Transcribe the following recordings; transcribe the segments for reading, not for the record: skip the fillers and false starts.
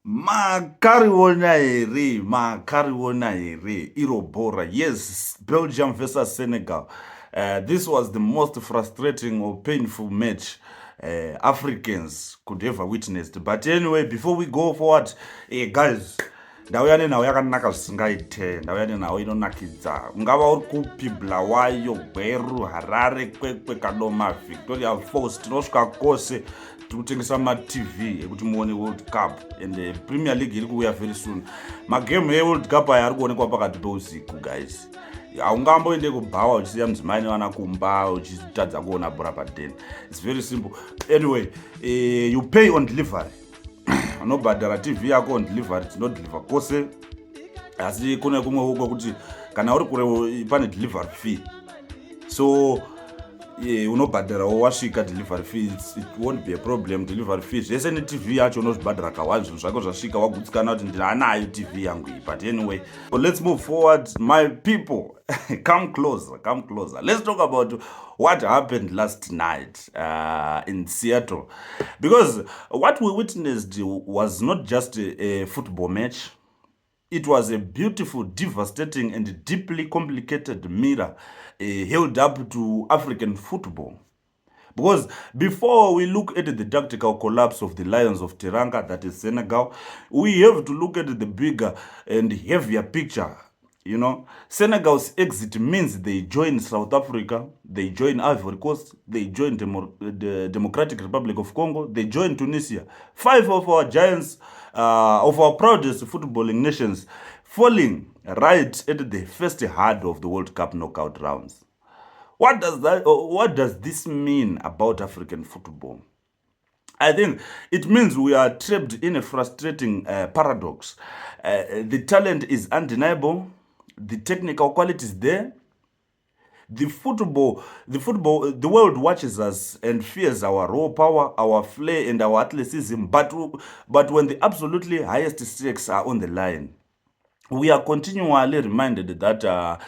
Makariwona here, Irobora. Yes, Belgium versus Senegal. This was the most frustrating or painful match Africans could ever witnessed. But anyway, before we go forward, guys, ndau yanenawo yakanaka zvisingaite, ndau yanenawo inonakidza. Ungava uri kupi Bulawayo, Gweru, Harare, Kwekwe, Kadoma, Victoria Falls, tinosvika kwose tikutengesa matv ekuti muone world cup and premier league iri kuuya very soon. Magame eworld cup aya ari kuonekwa pakati peusiku guys. Haungamboende kubhawa uchisiya mudzimai nevana kumba uchitadza kuona bhora padeni. It's very simple. Anyway, you pay on delivery. Unobhadhara tv yako on delivery, tinodeliver kwose, asi kune kumwe kwekuti kana uri kure pane delivery fee. So unobhadharawo wasvika delivery fee, it won't be a problem. Delivery fee zvese netv yacho unozvibhadhara kawa, zvinhu zvako zvasvika wagutsikana kuti ndinayo tv yangu iyi. But anyway, so let's move forward, my people. Come closer. Let's talk about what happened last night in Seattle, because what we witnessed was not just a football match. It was a beautiful, devastating, and deeply complicated mirror held up to African football. Because before we look at the tactical collapse of the Lions of Teranga, that is Senegal, we have to look at the bigger and heavier picture. You know, Senegal's exit means they join South Africa, they join Ivory Coast, they join the Democratic Republic of Congo, they join Tunisia. 5 of our giants, of our proudest footballing nations, falling right at the first hard of the World Cup knockout rounds. What does this mean about African football? I think it means we are trapped in a frustrating paradox. The talent is undeniable. The technical quality is there. The world watches us and fears our raw power, our flair, and our athleticism. But when the absolutely highest stakes are on the line, we are continually reminded that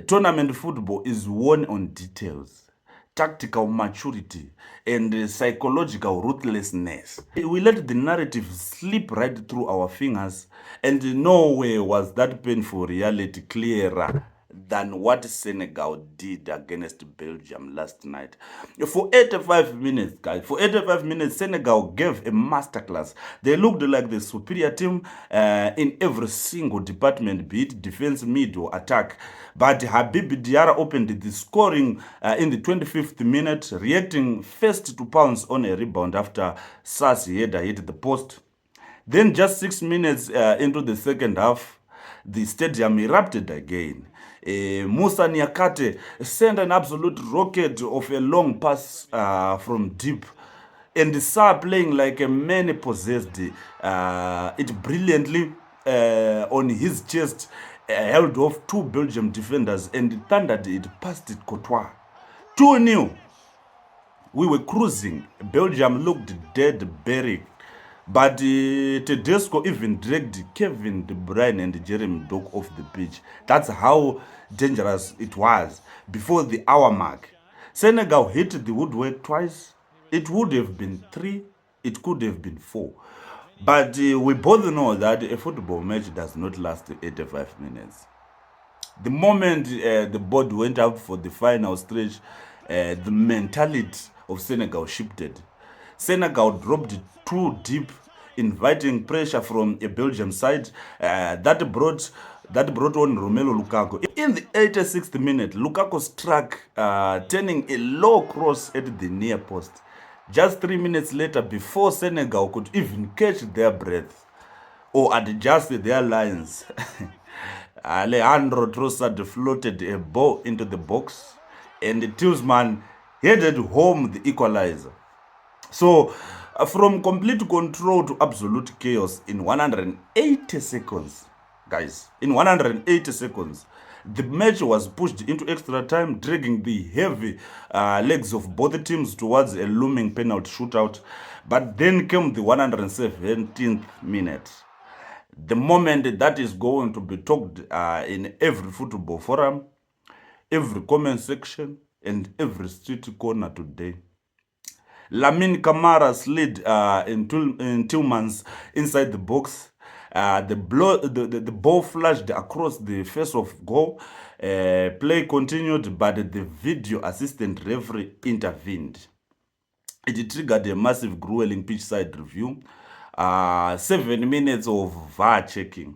tournament football is won on details, tactical maturity, and psychological ruthlessness. We let the narrative slip right through our fingers, and nowhere was that painful reality clearer than what Senegal did against Belgium last night. For 85 minutes, guys, Senegal gave a masterclass. They looked like the superior team in every single department, be it defense, mid, or attack. But Habib Diarra opened the scoring in the 25th minute, reacting first to pounce on a rebound after Sassi header hit the post. Then just 6 minutes into the second half, the stadium erupted again. Musa Niakate sent an absolute rocket of a long pass from deep, and Sa, playing like a man possessed, it brilliantly on his chest, held off 2 Belgium defenders and thundered it past Courtois. 2-0. We were cruising. Belgium looked dead, buried. But Tedesco even dragged Kevin De Bruyne and Jeremy Doku off the pitch. That's how dangerous it was. Before the hour mark, Senegal hit the woodwork twice. It would have been 3. It could have been 4. But we both know that a football match does not last 85 minutes. The moment the board went up for the final stretch, the mentality of Senegal shifted. Senegal dropped too deep, inviting pressure from a Belgium side that brought on Romelu Lukaku. In the 86th minute, Lukaku struck, turning a low cross at the near post. Just 3 minutes later, before Senegal could even catch their breath or adjust their lines, Alejandro Trossard floated a ball into the box, and Tillsman headed home the equalizer. So, from complete control to absolute chaos in 180 seconds, guys, in 180 seconds, the match was pushed into extra time, dragging the heavy legs of both teams towards a looming penalty shootout. But then came the 117th minute. The moment that is going to be talked in every football forum, every comment section, and every street corner today. Lamine Kamara slid in Tillman's inside the box. The ball flashed across the face of goal. Play continued, but the video assistant referee intervened. It triggered a massive grueling pitch side review. 7 minutes of VAR checking.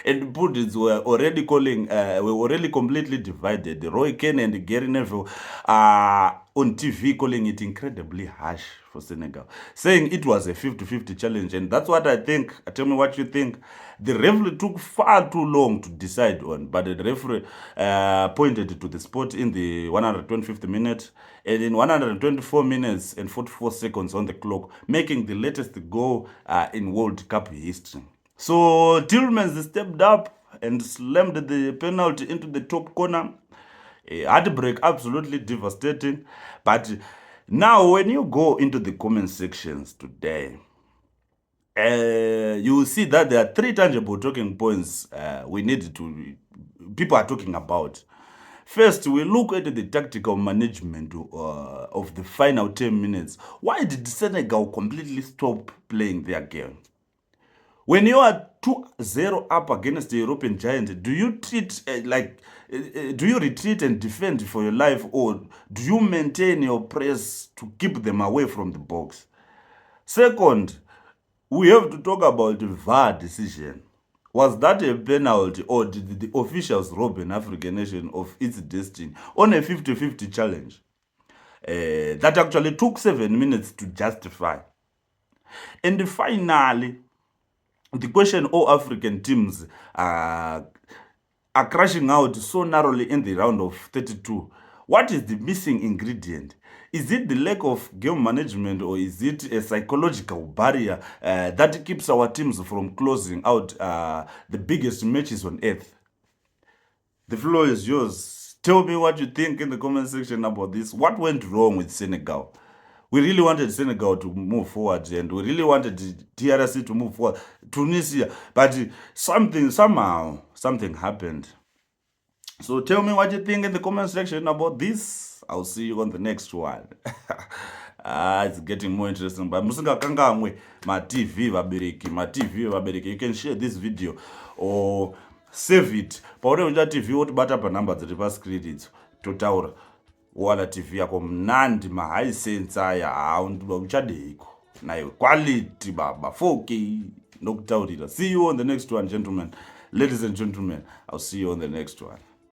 And pundits were already completely divided. Roy Keane and Gary Neville are on TV calling it incredibly harsh for Senegal, saying it was a 50-50 challenge. And that's what I think. Tell me what you think. The referee took far too long to decide on, but the referee pointed to the spot in the 125th minute and in 124 minutes and 44 seconds on the clock, making the latest goal in World Cup history. So Tillmans stepped up and slammed the penalty into the top corner. A heartbreak, absolutely devastating. But now, when you go into the comment sections today, you will see that there are three tangible talking points people are talking about. First, we look at the tactical management of the final 10 minutes. Why did Senegal completely stop playing their game? When you are 2-0 up against the European giant, do you do you retreat and defend for your life, or do you maintain your press to keep them away from the box? Second, we have to talk about the VAR decision. Was that a penalty, or did the officials rob an African nation of its destiny on a 50-50 challenge? That actually took 7 minutes to justify. And finally, the question all African teams are crashing out so narrowly in the round of 32. What is the missing ingredient? Is it the lack of game management, or is it a psychological barrier that keeps our teams from closing out the biggest matches on earth? The floor is yours. Tell me what you think in the comment section about this. What went wrong with Senegal? We really wanted Senegal to move forward, and we really wanted DRC to move forward, Tunisia, but somehow something happened. So tell me what you think in the comment section about this. I'll see you on the next one. It's getting more interesting. But musingakangamwe ma-TV vabereki. You can share this video or save it. Pauneucha TV wotibata panhamba dziri pascreen idzi totaura. Wala TV yako mnandi mahisense aya uchadeiko nayo quality baba 4K nokutaurira. See you on the next one, gentlemen. Ladies and gentlemen, I'll see you on the next one.